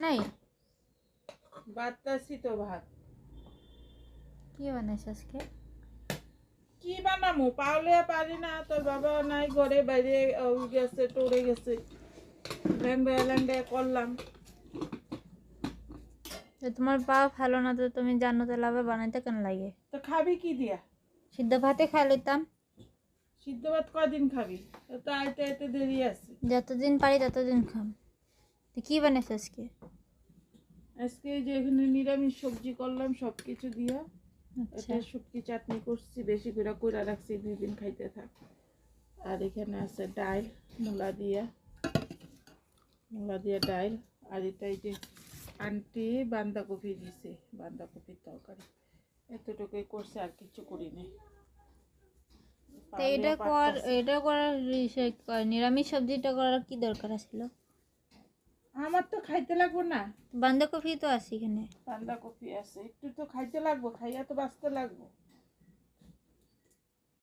নাই বাতাসি তো ভাত কি বানাইছ আজকে? কি বানামু পাওলে পারি না, তোর বাবা নাই ঘরে, বাইরে গেছে, টরে গেছে, ল্যাংড়া করলাম। তোমার পা ভালো না তো তুমি জানো, তাহলে আবার বানাইতে কেন লাগে? তো খাবি কি দিয়া? সিদ্ধ ভাতে খাই লইতাম। সিদ্ধ ভাত কদিন খাবি? তো আইতে আইতে দেরি আছে। যতদিন পারি ততদিন খাম। তো কি বানাইছ আজকে? আজকে যে এখানে নিরামিষ সবজি করলাম সব কিছু দিয়া। আচ্ছা, এটা শুটকি চাটনি করছি, বেশি করে কইরা রাখছি, 2 দিন খাইতে থাক। আর এখানে আছে ডাল, মূলা দিয়া ডাল। আর এটা এই যে আন্টি বাঁধাকপি দিছে, বাঁধাকপির তরকারি। এতটুকুই করছে, আর কিছু করি নাই। তো এটা করার নিরামিষ সবজিটা করার কি দরকার ছিল? আমার তো খাইতে লাগবো না। বাঁধাকপি তো আছে এখানে। বাঁধাকপি আছে, একটু তো খাইতে লাগবো, খাইয়া তো বাঁচতে লাগবো।